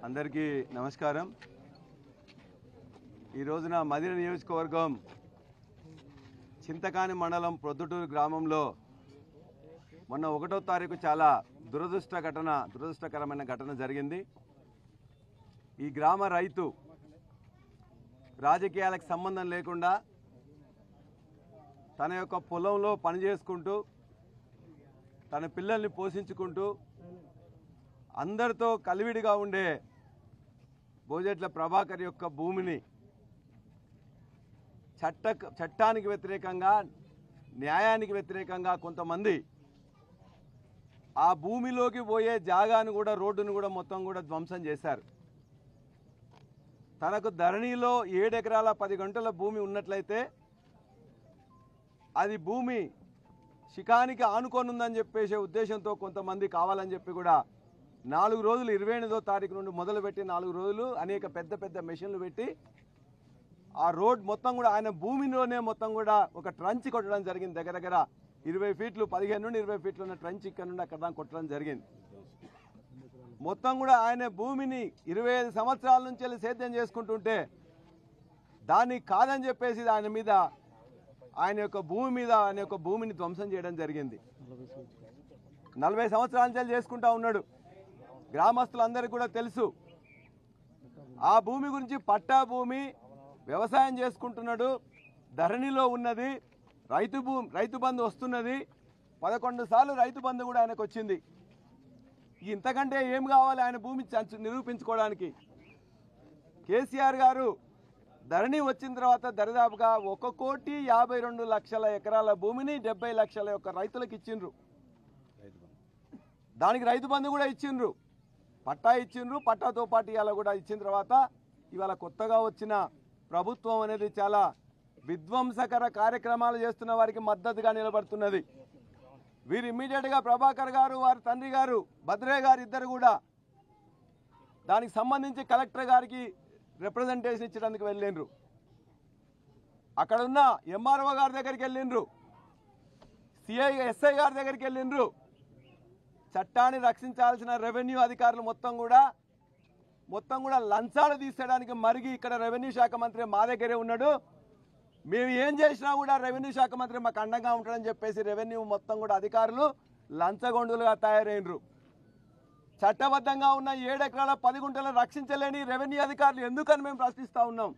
అందరికీ నమస్కారం। ఈ రోజున మదిర నియోజకవర్గం చింతకాని మండలం ప్రొద్దుటూరు గ్రామంలో మొన్న 1వ తారీఖు చాలా దురదృష్టకరమైన ఘటన జరిగింది। ఈ గ్రామ రైతు రాజకీయాలకు సంబంధం లేకుండా తన యొక్క పొలంలో పని చేసుకుంటూ తన పిల్లల్ని పోషించుకుంటూ అందరితో కలివిడిగా ఉండే బోజెట్ల ప్రభాకర్ యొక్క భూమిని చట్టానికి వ్యతిరేకంగా న్యాయానికి వ్యతిరేకంగా కొంతమంది ఆ భూమిలోకి పోయే జాగాను కూడా రోడ్డును కూడా మొత్తం కూడా ధ్వంసం చేశారు। తనకు ధరణిలో 7 ఎకరాల 10 గంటల భూమి ఉన్నట్లయితే అది భూమి శిఖానికి ఆనుకొనుందని చెప్పేసే ఉద్దేశంతో కొంతమంది కావాలని చెప్పి కూడా 4 రోజులు 28వ తారీఖు నుండి మొదలుపెట్టి 4 రోజులు అనేక పెద్ద మెషిన్లు పెట్టి ఆ రోడ్ మొత్తం కూడా ఆయన భూమిలోనే మొత్తం కూడా ఒక ట్రంచ్ కొట్టడం జరిగింది। దగ్గర 20 ఫీట్లు 15 నుండి 20 ఫీట్లు ఉన్న ట్రంచ్ ఇక్కడ నుండి అక్కడ దాకా కొట్టడం జరిగింది। మొత్తం కూడా ఆయన భూమిని 25 సంవత్సరాల నుంచి వెళ్ళి సేద్యం చేసుకుంటుంటే దాన్ని కాదని చెప్పేసి ఆయన యొక్క భూమిని ధ్వంసం చేయడం జరిగింది। 40 సంవత్సరాల నుంచి చేసుకుంటా ఉన్నాడు। గ్రామస్తులందరికీ కూడా తెలుసు ఆ భూమి గురించి। పట్టా భూమి వ్యవసాయం చేసుకుంటున్నాడు, ధరణిలో ఉన్నది, రైతు బంధు వస్తున్నది, 11 సార్లు రైతు బంధు కూడా ఆయనకు వచ్చింది। ఇంతకంటే ఏం కావాలి ఆయన భూమి నిరూపించుకోవడానికి? కేసీఆర్ గారు ధరణి వచ్చిన తర్వాత దరిదాపుగా 1,52,00,000 ఎకరాల భూమిని 70 లక్షల యొక్క రైతులకు ఇచ్చిండ్రు। దానికి రైతు బంధు కూడా ఇచ్చిండ్రు, పట్టా ఇచ్చిండ్రు। పట్టాతో పాటు ఇవాళ కూడా ఇచ్చిన తర్వాత ఇవాళ కొత్తగా వచ్చిన ప్రభుత్వం అనేది చాలా విధ్వంసకర కార్యక్రమాలు చేస్తున్న వారికి మద్దతుగా నిలబడుతున్నది। వీరు ఇమ్మీడియట్గా ప్రభాకర్ గారు వారి తండ్రి గారు భద్రే గారు ఇద్దరు కూడా దానికి సంబంధించి కలెక్టర్ గారికి రిప్రజెంటేషన్ ఇచ్చడానికి వెళ్ళిండ్రు। అక్కడ ఉన్న ఎంఆర్ఓ గారి దగ్గరికి వెళ్ళిండ్రు, ఎస్ఐ గారి దగ్గరికి వెళ్ళిండ్రు। చట్టాన్ని రక్షించాల్సిన రెవెన్యూ అధికారులు మొత్తం కూడా లంచాలు తీసేయడానికి మరిగి ఇక్కడ రెవెన్యూ శాఖ మంత్రి మా దగ్గరే ఉన్నాడు, మేము ఏం చేసినా కూడా రెవెన్యూ శాఖ మంత్రి మాకు అండంగా ఉంటాడని చెప్పేసి రెవెన్యూ మొత్తం కూడా అధికారులు లంచగొండులుగా తయారైనరు। చట్టబద్ధంగా ఉన్న 7 ఎకరాల 10 గుంటలను రక్షించలేని రెవెన్యూ అధికారులు ఎందుకని మేము ప్రశ్నిస్తూ ఉన్నాం।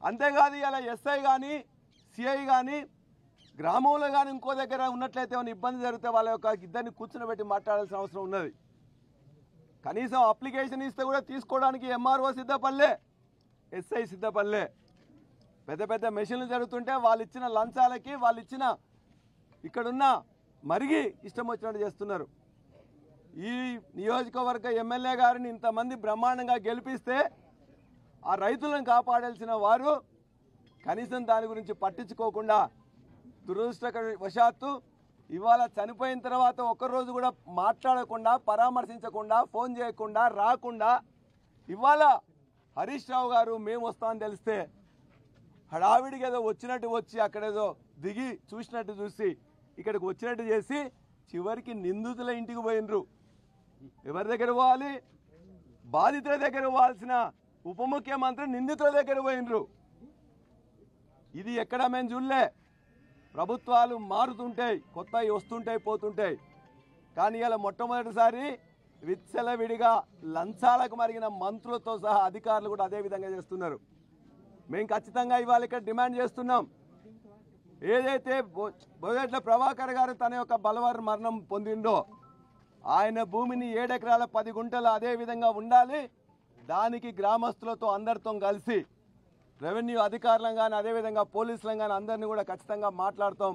అంతేకాదు ఇలా ఎస్ఐ కానీ సిఐ కానీ గ్రామంలో కానీ ఇంకో దగ్గర ఉన్నట్లయితే ఏమైనా ఇబ్బంది జరిగితే వాళ్ళ యొక్క ఇద్దరిని కూర్చుని మాట్లాడాల్సిన అవసరం ఉన్నది। కనీసం అప్లికేషన్ ఇస్తే కూడా తీసుకోవడానికి ఎంఆర్ఓ సిద్ధపల్లే, ఎస్ఐ సిద్ధపల్లే। పెద్ద మెషిన్లు జరుగుతుంటే వాళ్ళు ఇచ్చిన లంచాలకి వాళ్ళు ఇచ్చిన ఇక్కడున్న మరిగి ఇష్టం వచ్చినట్టు చేస్తున్నారు। ఈ నియోజకవర్గ ఎమ్మెల్యే గారిని ఇంతమంది బ్రహ్మాండంగా గెలిపిస్తే ఆ రైతులను కాపాడాల్సిన వారు కనీసం దాని గురించి పట్టించుకోకుండా దురదృష్టవశాత్తు ఇవాళ చనిపోయిన తర్వాత ఒక్కరోజు కూడా మాట్లాడకుండా పరామర్శించకుండా ఫోన్ చేయకుండా రాకుండా ఇవాళ హరీష్ రావు గారు మేము వస్తామని తెలిస్తే హడావిడికి ఏదో వచ్చినట్టు వచ్చి అక్కడేదో దిగి చూసినట్టు చూసి ఇక్కడికి వచ్చినట్టు చేసి చివరికి నిందితుల ఇంటికి పోయినరు। ఎవరి దగ్గర పోవాలి? బాధితుల దగ్గర పోవాల్సిన ఉప ముఖ్యమంత్రి నిందితుల దగ్గర పోయినరు। ఇది ఎక్కడ మేము చూడలే। ప్రభుత్వాలు మారుతుంటాయి, కొత్తవి వస్తుంటాయి పోతుంటాయి, కానీ ఇలా మొట్టమొదటిసారి విచ్చలవిడిగా లంచాలకు మరిగిన మంత్రులతో సహా అధికారులు కూడా అదే విధంగా చేస్తున్నారు। మేము ఖచ్చితంగా ఇవాళ ఇక్కడ డిమాండ్ చేస్తున్నాం, ఏదైతే బోజెట్ల ప్రభాకర్ గారు తన యొక్క బలవర్ మరణం పొందిండో ఆయన భూమిని 7 ఎకరాల 10 గుంటలు అదే విధంగా ఉండాలి। దానికి గ్రామస్తులతో అందరితో కలిసి రెవెన్యూ అధికారులను కానీ అదేవిధంగా పోలీసులను కానీ అందరినీ కూడా ఖచ్చితంగా మాట్లాడతాం।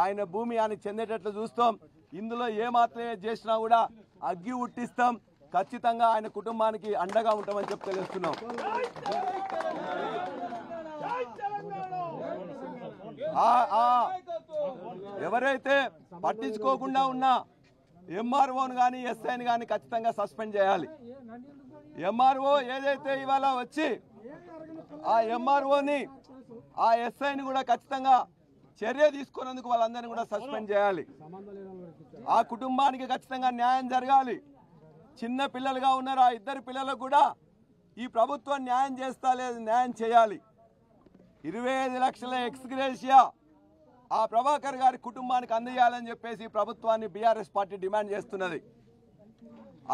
ఆయన భూమి ఆయనకు చెందేటట్లు చూస్తాం। ఇందులో ఏమాత్రమే చేసినా కూడా అగ్గి ఉట్టిస్తాం, ఖచ్చితంగా ఆయన కుటుంబానికి అండగా ఉంటామని చెప్పి తెలుస్తున్నాం। ఎవరైతే పట్టించుకోకుండా ఉన్నా ఎంఆర్ఓను కానీ ఎస్ఐని కానీ ఖచ్చితంగా సస్పెండ్ చేయాలి। ఎంఆర్ఓ ఏదైతే ఇవాళ వచ్చి ఆ ఎంఆర్ఓని ఆ ఎస్ఐని కూడా ఖచ్చితంగా చర్య తీసుకున్నందుకు వాళ్ళందరినీ కూడా సస్పెండ్ చేయాలి। ఆ కుటుంబానికి ఖచ్చితంగా న్యాయం జరగాలి। చిన్న పిల్లలుగా ఉన్నారు. ఆ ఇద్దరు పిల్లలకు కూడా ఈ ప్రభుత్వం న్యాయం చేస్తా లేదు, న్యాయం చేయాలి. 25 లక్షల ఎక్స్గ్రేషియా ఆ ప్రభాకర్ గారి కుటుంబానికి అందజేయాలని చెప్పేసి ప్రభుత్వాన్ని బీఆర్ఎస్ పార్టీ డిమాండ్ చేస్తున్నది.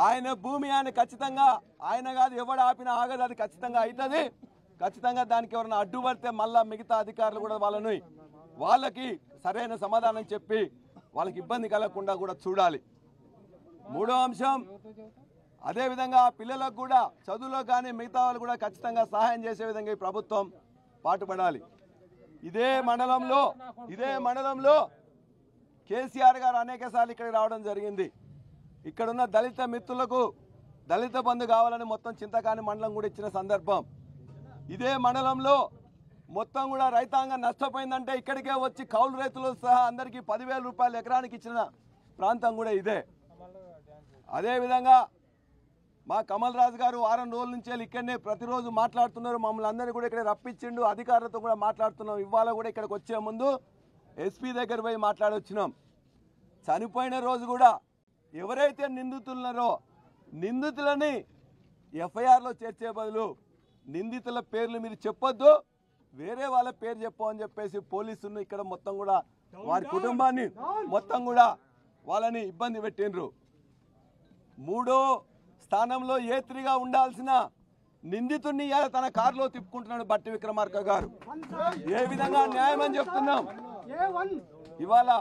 ఆయన భూమి ఆయన ఖచ్చితంగా, ఆయన కాదు ఎవడు ఆపినా ఆగదు, అది ఖచ్చితంగా అవుతుంది. ఖచ్చితంగా దానికి ఎవరైనా అడ్డుపడితే మళ్ళా మిగతా అధికారులు కూడా వాళ్ళకి సరైన సమాధానం చెప్పి వాళ్ళకి ఇబ్బంది కలగకుండా కూడా చూడాలి. మూడో అంశం, అదేవిధంగా పిల్లలకు కూడా చదువులో కానీ మిగతా వాళ్ళు కూడా ఖచ్చితంగా సహాయం చేసే విధంగా ఈ ప్రభుత్వం పాటుపడాలి. ఇదే మండలంలో కేసీఆర్ గారు అనేక సార్లు ఇక్కడికి రావడం జరిగింది. ఇక్కడున్న దళిత మిత్రులకు దళిత బంధు కావాలని మొత్తం చింతకాని మండలం కూడా ఇచ్చిన సందర్భం. ఇదే మండలంలో మొత్తం కూడా రైతాంగం నష్టపోయిందంటే ఇక్కడికే వచ్చి కౌలు రైతులు సహా అందరికీ 10,000 రూపాయలు ఎకరానికి ఇచ్చిన ప్రాంతం కూడా ఇదే. అదేవిధంగా మా కమల్ రాజు గారు వారం రోజుల నుంచి ఇక్కడనే ప్రతిరోజు మాట్లాడుతున్నారు. మమ్మల్ని అందరినీ కూడా ఇక్కడ రప్పించిండు, అధికారులతో కూడా మాట్లాడుతున్నాం. ఇవాళ కూడా ఇక్కడికి వచ్చే ముందు ఎస్పీ దగ్గర పోయి మాట్లాడొచ్చినాం. చనిపోయిన రోజు కూడా ఎవరైతే నిందితులున్నారో నిందితులని ఎఫ్ఐఆర్లో చేర్చే బదులు నిందితుల పేర్లు మీరు చెప్పొద్దు, వేరే వాళ్ళ పేరు చెప్పని చెప్పేసి పోలీసులు ఇక్కడ మొత్తం కూడా వారి కుటుంబాన్ని మొత్తం కూడా వాళ్ళని ఇబ్బంది పెట్టిండ్రు. మూడో స్థానంలో ఏ3గా ఉండాల్సిన నిందితుడిని తన కారులో తిప్పుకుంటున్నాడు బట్టి విక్రమార్క గారు. ఏ విధంగా న్యాయం అని చెప్తున్నాం ఇవాళ.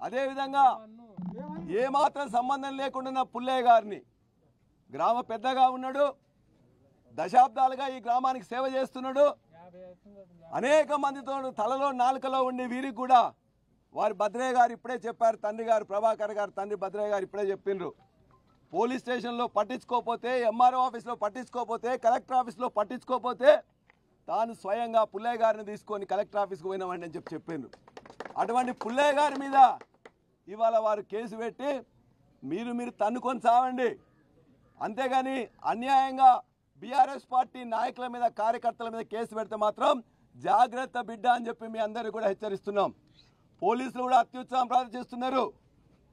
అదేవిధంగా ఏమాత్రం సంబంధం లేకుండా పుల్లయ్య గారిని, గ్రామ పెద్దగా ఉన్నాడు, దశాబ్దాలుగా ఈ గ్రామానికి సేవ చేస్తున్నాడు, అనేక మందితో తలలో నాలుకలో ఉండి వీరికి కూడా వారి భద్రయ్య గారు ఇప్పుడే చెప్పారు, తండ్రి గారు ప్రభాకర్ గారు తండ్రి భద్రయ్య గారు ఇప్పుడే చెప్పిండ్రు. పోలీస్ స్టేషన్లో పట్టించుకోకపోతే, ఎంఆర్ఓ ఆఫీస్లో పట్టించుకోకపోతే, కలెక్టర్ ఆఫీస్లో పట్టించుకోకపోతే తాను స్వయంగా పుల్లయ్య గారిని తీసుకొని కలెక్టర్ ఆఫీస్కి పోయినామండి అని చెప్పిండ్రు. అటువంటి పుల్లయ్య గారి మీద ఇవాళ వారు కేసు పెట్టి మీరు తన్నుకొని చావండి, అంతేగాని అన్యాయంగా బీఆర్ఎస్ పార్టీ నాయకుల మీద కార్యకర్తల మీద కేసు పెడితే మాత్రం జాగ్రత్త బిడ్డ అని చెప్పి మీ అందరూ కూడా హెచ్చరిస్తున్నాం. పోలీసులు కూడా అత్యుత్సాహం ప్రదర్శిస్తున్నారు.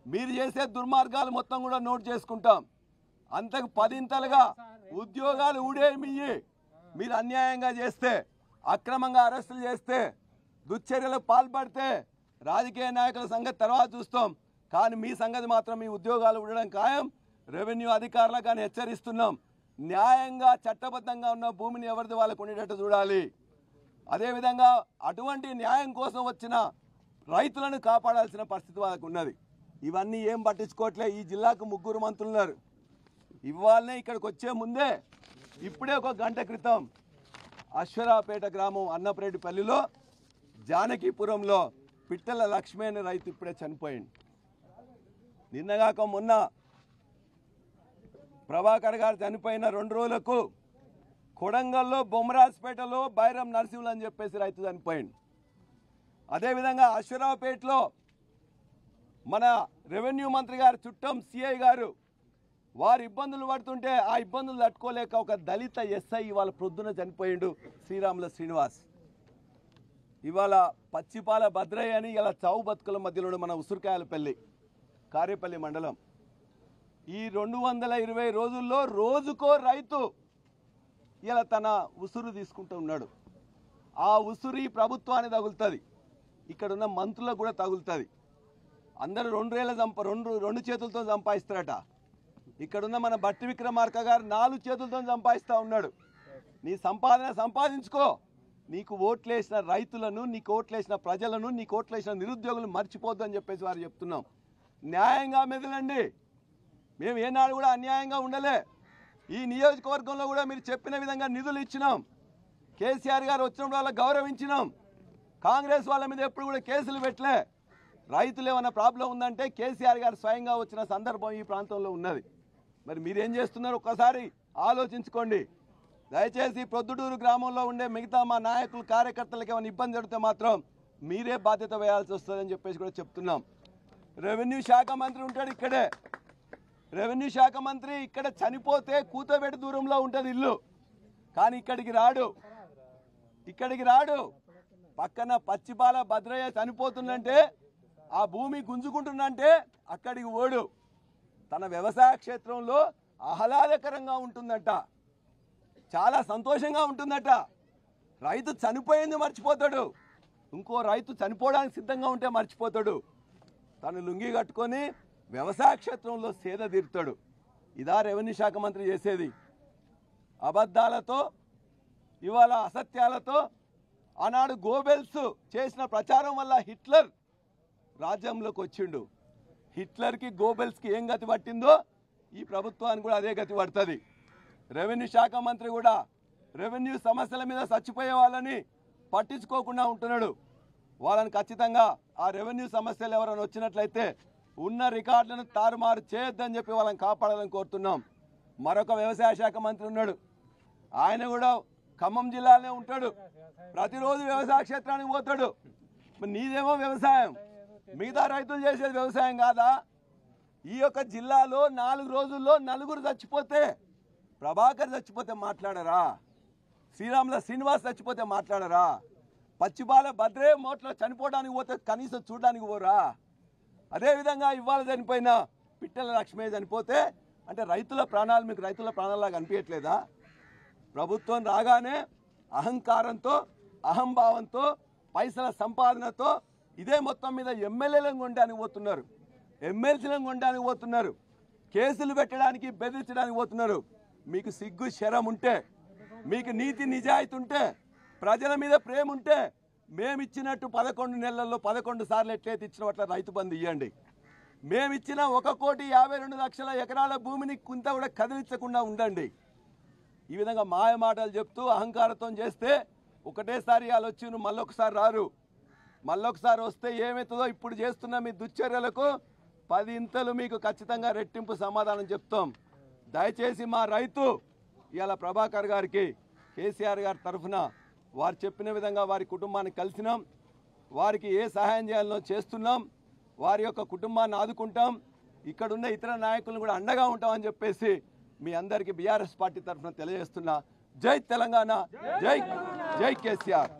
మీరు చేసే దుర్మార్గాలు మొత్తం కూడా నోట్ చేసుకుంటాం. అంతకు 10 ఉద్యోగాలు ఊడేమియ్యి మీరు అన్యాయంగా చేస్తే, అక్రమంగా అరెస్టులు చేస్తే, దుశ్చర్యలకు పాల్పడితే రాజకీయ నాయకుల సంగతి తర్వాత చూస్తాం, కానీ మీ సంగతి మాత్రం మీ ఉద్యోగాలు ఉండడం ఖాయం. రెవెన్యూ అధికారులకు కానీ హెచ్చరిస్తున్నాం, న్యాయంగా చట్టబద్ధంగా ఉన్న భూమిని ఎవరిది వాళ్ళకు ఉండేటట్టు చూడాలి. అదేవిధంగా అటువంటి న్యాయం కోసం వచ్చిన రైతులను కాపాడాల్సిన పరిస్థితి వాళ్ళకు ఉన్నది. ఇవన్నీ ఏం పట్టించుకోవట్లే. ఈ జిల్లాకు 3 మంత్రులు ఉన్నారు. ఇవాళనే ఇక్కడికి వచ్చే ముందే ఇప్పుడే 1 గంట క్రితం అశ్వరాపేట గ్రామం అన్నపరెడ్డిపల్లిలో జానకీపురంలో పిట్టల లక్ష్మి అనే రైతు ఇప్పుడే చనిపోయింది. నిన్నగాక మొన్న ప్రభాకర్ గారు చనిపోయిన 2 రోజులకు కొడంగల్లో బొమ్మరాజ్పేటలో బైరం నరసింహులు అని చెప్పేసి రైతు చనిపోయింది. అదేవిధంగా అశ్వరావుపేటలో మన రెవెన్యూ మంత్రి గారు చుట్టం సిఐ గారు వారు ఇబ్బందులు పడుతుంటే ఆ ఇబ్బందులు తట్టుకోలేక ఒక దళిత ఎస్ఐ ఇవాళ ప్రొద్దున చనిపోయిండు, శ్రీరాముల శ్రీనివాస్. ఇవాళ పచ్చిపాల భద్రయ్య అని ఇలా చావు బతుకుల మధ్యలో మన ఉసురుకాయలపల్లి కారేపల్లి మండలం. ఈ 220 రోజుల్లో రోజుకో రైతు ఇలా తన ఉసురు తీసుకుంటూ ఉన్నాడు. ఆ ఉసురు ఈ ప్రభుత్వాన్ని తగులుతుంది, ఇక్కడున్న మంత్రులకు కూడా తగులుతుంది. అందరూ 2 చేతులతో సంపాదిస్తారట. ఇక్కడున్న మన బట్టి విక్రమార్క గారు 4 చేతులతో సంపాదిస్తూ ఉన్నాడు. నీ సంపాదన సంపాదించుకో, నీకు ఓట్లేసిన రైతులను, నీకు ఓట్లేసిన ప్రజలను, నీకు ఓట్లేసిన నిరుద్యోగులు మర్చిపోద్దు అని చెప్పేసి వారు చెప్తున్నాం. న్యాయంగా మెదలండి. మేము ఏనాడు కూడా అన్యాయంగా ఉండలే. ఈ నియోజకవర్గంలో కూడా మీరు చెప్పిన విధంగా నిధులు ఇచ్చినాం. కేసీఆర్ గారు వచ్చినప్పుడు వాళ్ళ గౌరవించినాం. కాంగ్రెస్ వాళ్ళ మీద ఎప్పుడు కూడా కేసులు పెట్టలే. రైతులు ఏమైనా ప్రాబ్లం ఉందంటే కేసీఆర్ గారు స్వయంగా వచ్చిన సందర్భం ఈ ప్రాంతంలో ఉన్నది. మరి మీరేం చేస్తున్నారు ఒక్కసారి ఆలోచించుకోండి. దయచేసి ప్రొద్దుటూరు గ్రామంలో ఉండే మిగతా మా నాయకులు కార్యకర్తలకు ఏమైనా ఇబ్బంది జరిగితే మాత్రం మీరే బాధ్యత వేయాల్సి వస్తుందని చెప్పేసి కూడా చెప్తున్నాం. రెవెన్యూ శాఖ మంత్రి ఉంటాడు ఇక్కడే. రెవెన్యూ శాఖ మంత్రి ఇక్కడ చనిపోతే కూతబెట్టి దూరంలో ఉంటుంది ఇల్లు, కానీ ఇక్కడికి రాడు. పక్కన పచ్చిపాల భద్రయ్య చనిపోతుందంటే, ఆ భూమి గుంజుకుంటుందంటే అక్కడికి ఓడు. తన వ్యవసాయ క్షేత్రంలో ఆహ్లాదకరంగా ఉంటుందట, చాలా సంతోషంగా ఉంటుందట. రైతు చనిపోయింది మర్చిపోతాడు, ఇంకో రైతు చనిపోవడానికి సిద్ధంగా ఉంటే మర్చిపోతాడు. తను లుంగి కట్టుకొని వ్యవసాయ క్షేత్రంలో సేద తీరుతాడు. ఇదా రెవెన్యూ శాఖ మంత్రి చేసేది? అబద్ధాలతో, ఇవాళ అసత్యాలతో. ఆనాడు గోబెల్స్ చేసిన ప్రచారం వల్ల హిట్లర్ రాజ్యంలోకి వచ్చిండు. హిట్లర్కి గోబెల్స్కి ఏం గతి పట్టిందో ఈ ప్రభుత్వానికి కూడా అదే గతి పడుతుంది. రెవెన్యూ శాఖ మంత్రి కూడా రెవెన్యూ సమస్యల మీద చచ్చిపోయే వాళ్ళని పట్టించుకోకుండా ఉంటున్నాడు. వాళ్ళని ఖచ్చితంగా ఆ రెవెన్యూ సమస్యలు ఎవరైనా వచ్చినట్లయితే ఉన్న రికార్డులను తారుమారు చేయొద్దని చెప్పి వాళ్ళని కాపాడాలని కోరుతున్నాం. మరొక వ్యవసాయ శాఖ మంత్రి ఉన్నాడు, ఆయన కూడా ఖమ్మం జిల్లాలోనే ఉంటాడు. ప్రతిరోజు వ్యవసాయ క్షేత్రానికి పోతాడు. నీదేమో వ్యవసాయం, మిగతా రైతులు చేసేది వ్యవసాయం కాదా? ఈ యొక్క జిల్లాలో 4 రోజుల్లో 4 చచ్చిపోతే, ప్రభాకర్ చచ్చిపోతే మాట్లాడరా? శ్రీరాముల శ్రీనివాస్ చచ్చిపోతే మాట్లాడరా? పచ్చిబాల భద్రే మోట్లో చనిపోవడానికి పోతే కనీసం చూడడానికి పోరా? అదేవిధంగా ఇవాళ చనిపోయిన పిట్టల లక్ష్మే చనిపోతే అంటే రైతుల ప్రాణాలు మీకు రైతుల ప్రాణాలాగా అనిపించట్లేదా? ప్రభుత్వం రాగానే అహంకారంతో, అహంభావంతో, పైసల సంపాదనతో ఇదే మొత్తం మీద ఎమ్మెల్యేలను కొనడానికి పోతున్నారు, ఎమ్మెల్సీలను కొనడానికి పోతున్నారు, కేసులు పెట్టడానికి బెదిరించడానికి పోతున్నారు. మీకు సిగ్గు శరం ఉంటే, మీకు నీతి నిజాయితీ ఉంటే, ప్రజల మీద ప్రేమ ఉంటే మేమిచ్చినట్టు 11 నెలల్లో 11 సార్లు ఎట్లయితే ఇచ్చిన అట్లా రైతు బంధు ఇవ్వండి. మేమిచ్చిన 1,52,00,000 ఎకరాల భూమిని కొంత కూడా కదిలించకుండా ఉండండి. ఈ విధంగా మాయ మాటలు చెప్తూ అహంకారంతో చేస్తే ఒకటేసారి వాళ్ళు వచ్చి మళ్ళొకసారి రారు. మళ్ళొకసారి వస్తే ఏమవుతుందో ఇప్పుడు చేస్తున్న మీ దుశ్చర్యలకు 10 ఇంతలు మీకు ఖచ్చితంగా రెట్టింపు సమాధానం చెప్తాం. దయచేసి మా రైతు ఇవాళ ప్రభాకర్ గారికి కేసీఆర్ గారి తరఫున వారు చెప్పిన విధంగా వారి కుటుంబాన్ని కలిసినాం, వారికి ఏ సహాయం చేయాలనో చేస్తున్నాం, వారి యొక్క కుటుంబాన్ని ఆదుకుంటాం, ఇక్కడున్న ఇతర నాయకులను కూడా అండగా ఉంటామని చెప్పేసి మీ అందరికీ బీఆర్ఎస్ పార్టీ తరఫున తెలియజేస్తున్నా. జై తెలంగాణ, జై జై కేసీఆర్.